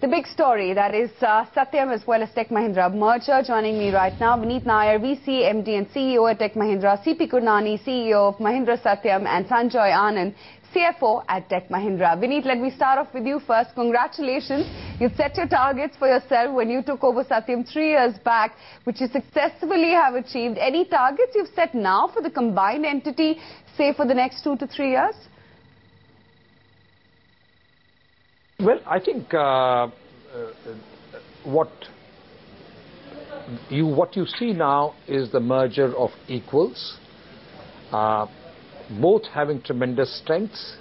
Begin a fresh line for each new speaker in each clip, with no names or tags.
the big story, that is Satyam as well as Tech Mahindra merger. Joining me right now, Vineet Nair, VC, MD and CEO at Tech Mahindra, CP Gurnani, CEO of Mahindra Satyam, and Sanjoy Anand, CFO at Tech Mahindra. Vineet, let me start off with you first. Congratulations. You've set your targets for yourself when you took over Satyam 3 years back, which you successfully have achieved. Any targets you've set now for the combined entity, say for the next 2 to 3 years?
Well, I think what you see now is the merger of equals, both having tremendous strengths,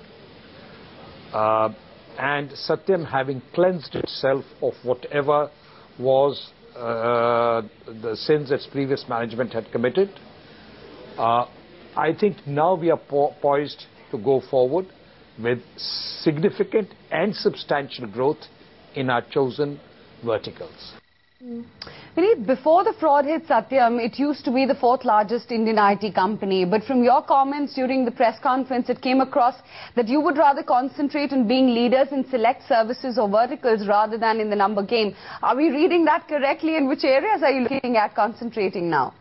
and Satyam having cleansed itself of whatever was the sins its previous management had committed. I think now we are poised to go forward with significant and substantial growth in our chosen verticals.
Vineet, before the fraud hit Satyam, it used to be the 4th largest Indian IT company. But from your comments during the press conference, it came across that you would rather concentrate on being leaders in select services or verticals rather than in the number game. Are we reading that correctly? And which areas are you looking at concentrating now?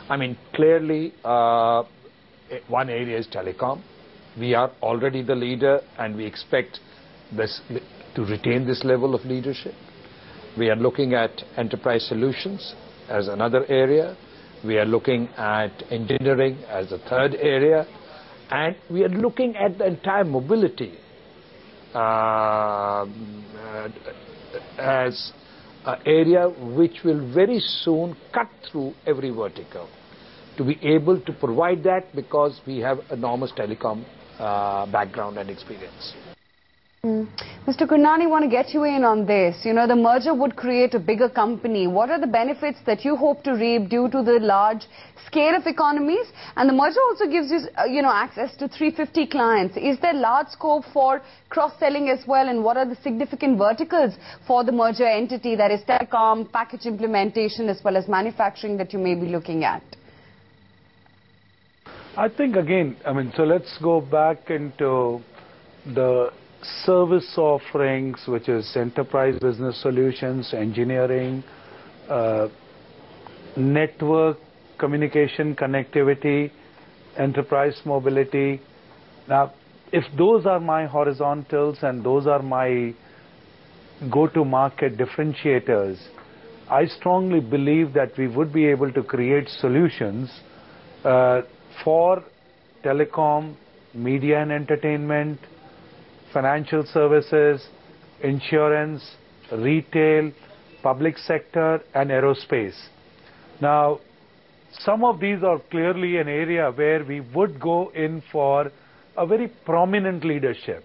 I mean, clearly, one area is telecom. We are already the leader, and we expect this to retain this level of leadership. We are looking at enterprise solutions as another area. We are looking at engineering as a third area. And we are looking at the entire mobility as an area which will very soon cut through every vertical to be able to provide that, because we have enormous telecom background and experience.
Mr. Gurnani, I want to get you in on this. You know, the merger would create a bigger company. What are the benefits that you hope to reap due to the large scale of economies? And the merger also gives you, access to 350 clients. Is there large scope for cross-selling as well? And what are the significant verticals for the merger entity, that is telecom, package implementation, as well as manufacturing, that you may be looking at?
I think, again, so let's go back into the service offerings, which is enterprise business solutions, engineering, network, communication, connectivity, enterprise mobility. Now, if those are my horizontals and those are my go-to-market differentiators, I strongly believe that we would be able to create solutions for telecom, media and entertainment, financial services, insurance, retail, public sector, and aerospace. Now, some of these are clearly an area where we would go in for a very prominent leadership.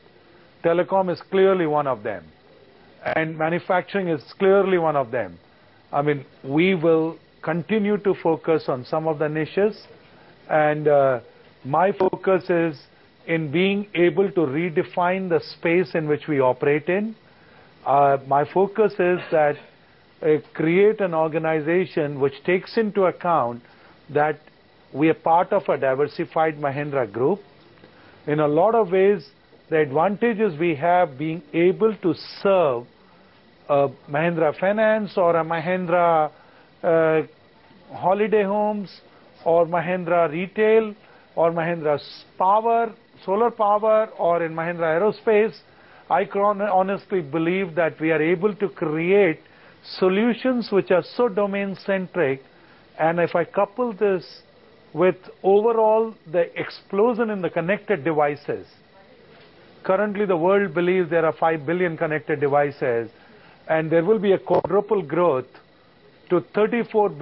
Telecom is clearly one of them, and manufacturing is clearly one of them. We will continue to focus on some of the niches, and my focus is in being able to redefine the space in which we operate in. My focus is that create an organization which takes into account that we are part of a diversified Mahindra group. In a lot of ways, the advantages we have being able to serve a Mahindra Finance or a Mahindra Holiday Homes or Mahindra Retail or Mahindra Power, Solar Power, or in Mahindra Aerospace, I honestly believe that we are able to create solutions which are so domain-centric. And if I couple this with overall the explosion in the connected devices, currently the world believes there are 5 billion connected devices, and there will be a quadruple growth to $34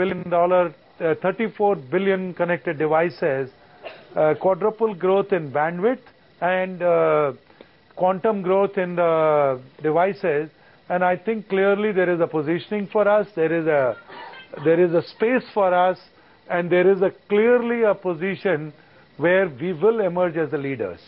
billion connected devices, quadruple growth in bandwidth, and quantum growth in the devices. And I think clearly there is a positioning for us, there is a space for us, and there is clearly a position where we will emerge as the leaders.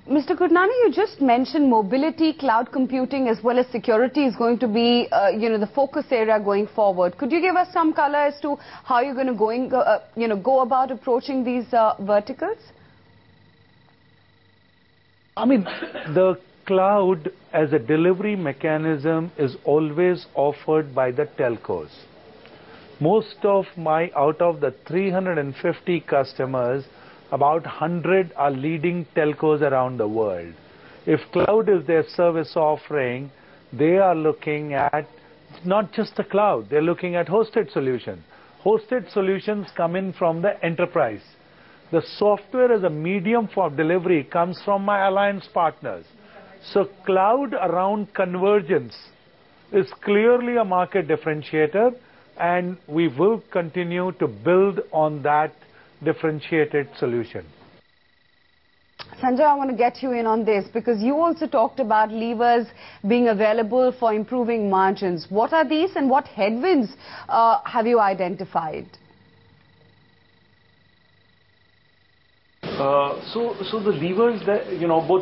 Mr. Gurnani, you just mentioned mobility, cloud computing, as well as security is going to be, the focus area going forward. Could you give us some color as to how you're going to go about approaching these verticals?
I mean, the cloud as a delivery mechanism is always offered by the telcos. Most of out of the 350 customers, about 100 are leading telcos around the world. If cloud is their service offering, they are looking at not just the cloud, they're looking at hosted solutions. Hosted solutions come in from the enterprise. The software as a medium for delivery comes from my alliance partners. So cloud around convergence is clearly a market differentiator, and we will continue to build on that differentiated solution.
Sanjay, I want to get you in on this because you also talked about levers being available for improving margins. What are these and what headwinds have you identified?
So the levers that,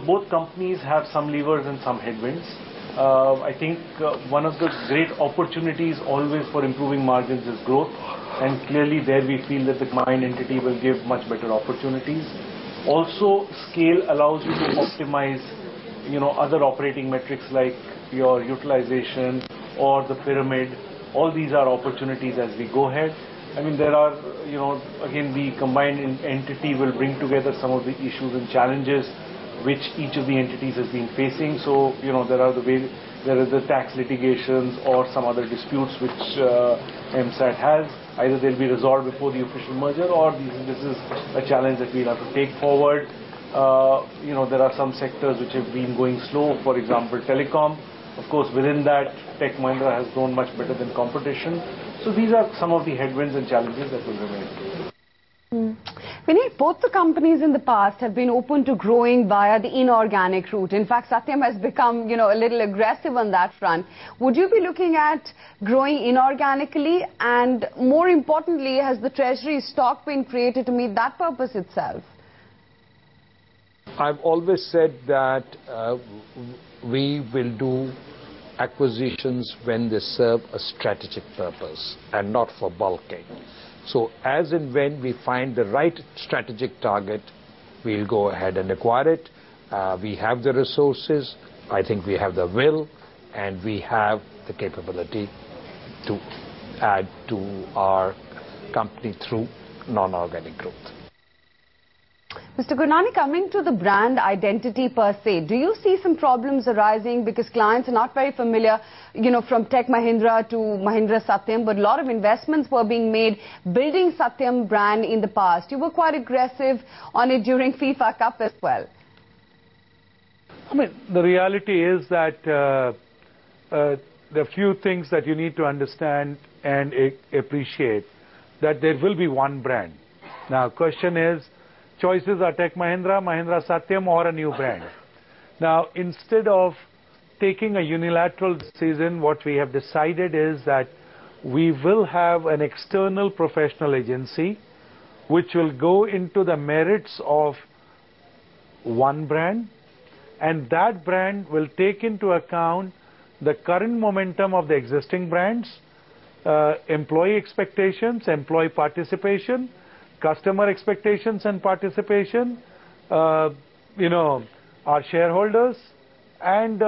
both companies have some levers and some headwinds. I think one of the great opportunities always for improving margins is growth, and clearly there we feel that the combined entity will give much better opportunities. Also, scale allows you to optimize, other operating metrics like your utilization or the pyramid. All these are opportunities as we go ahead. I mean, there are, again, the combined entity will bring together some of the issues and challenges which each of the entities has been facing. So, there is the tax litigations or some other disputes which MSAT has. Either they'll be resolved before the official merger, or this is a challenge that we'll have to take forward. There are some sectors which have been going slow, for example, telecom. Of course, within that, Tech Mahindra has grown much better than competition. So these are some of the headwinds and challenges that will remain.
Vineet, both the companies in the past have been open to growing via the inorganic route. In fact, Satyam has become, a little aggressive on that front. Would you be looking at growing inorganically? And more importantly, has the treasury stock been created to meet that purpose itself?
I've always said that we will do acquisitions when they serve a strategic purpose and not for bulking. So as and when we find the right strategic target, we'll go ahead and acquire it. We have the resources, I think we have the will, and we have the capability to add to our company through non-organic growth.
Mr. Gurnani, coming to the brand identity per se, do you see some problems arising because clients are not very familiar, from Tech Mahindra to Mahindra Satyam, but a lot of investments were being made building Satyam brand in the past. You were quite aggressive on it during FIFA Cup as well.
I mean, the reality is that there are few things that you need to understand and appreciate, that there will be one brand. Now, question is, choices are Tech Mahindra, Mahindra Satyam, or a new brand. Now, instead of taking a unilateral decision, what we have decided is that we will have an external professional agency which will go into the merits of one brand, and that brand will take into account the current momentum of the existing brands, employee expectations, employee participation, customer expectations and participation, our shareholders, and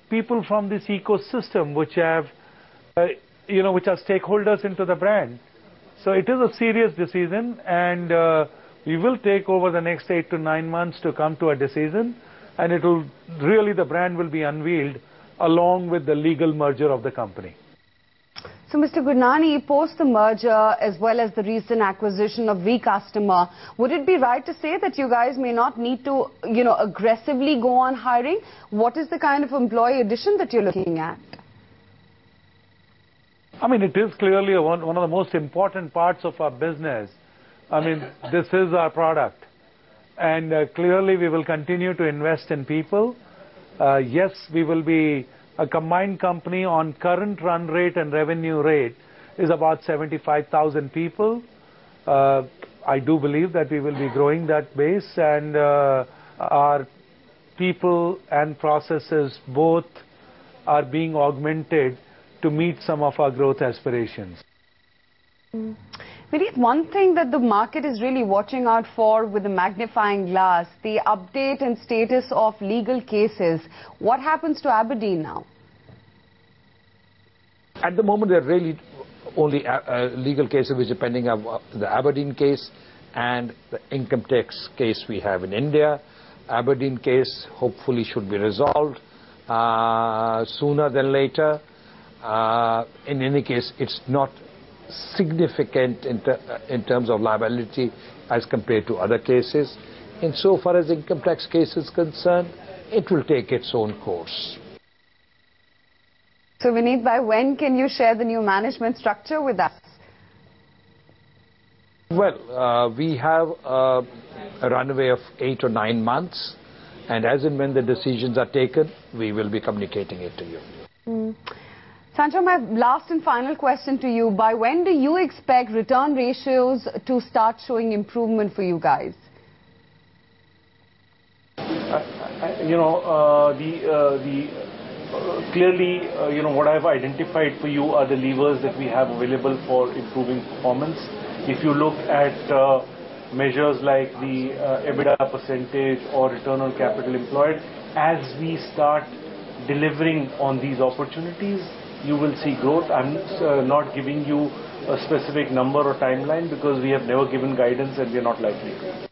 people from this ecosystem which have, which are stakeholders into the brand. So it is a serious decision, and we will take over the next 8 to 9 months to come to a decision, and it will really, the brand will be unveiled along with the legal merger of the company.
So, Mr. Gurnani, post the merger as well as the recent acquisition of V-Customer, would it be right to say that you guys may not need to, aggressively go on hiring? What is the kind of employee addition that you're looking at?
I mean, it is clearly one of the most important parts of our business. I mean, this is our product. And clearly we will continue to invest in people. Yes, we will be a combined company on current run rate and revenue rate is about 75,000 people. I do believe that we will be growing that base, and our people and processes both are being augmented to meet some of our growth aspirations.
Vineet, one thing that the market is really watching out for with the magnifying glass, the update and status of legal cases. What happens to Aberdeen now?
At the moment, there are really only legal cases which are pending, the Aberdeen case and the income tax case we have in India. Aberdeen case hopefully should be resolved sooner than later. In any case, it's not significant in terms of liability as compared to other cases. And so far as income tax case is concerned, it will take its own course.
So Vineet, by when can you share the new management structure with us?
Well, we have a runway of 8 or 9 months, and as and when the decisions are taken, we will be communicating it to you.
Sanjoy, my last and final question to you. By when do you expect return ratios to start showing improvement for you guys?
Clearly, what I've identified for you are the levers that we have available for improving performance. If you look at measures like the EBITDA percentage or return on capital employed, as we start delivering on these opportunities, you will see growth. I'm not giving you a specific number or timeline because we have never given guidance and we are not likely to.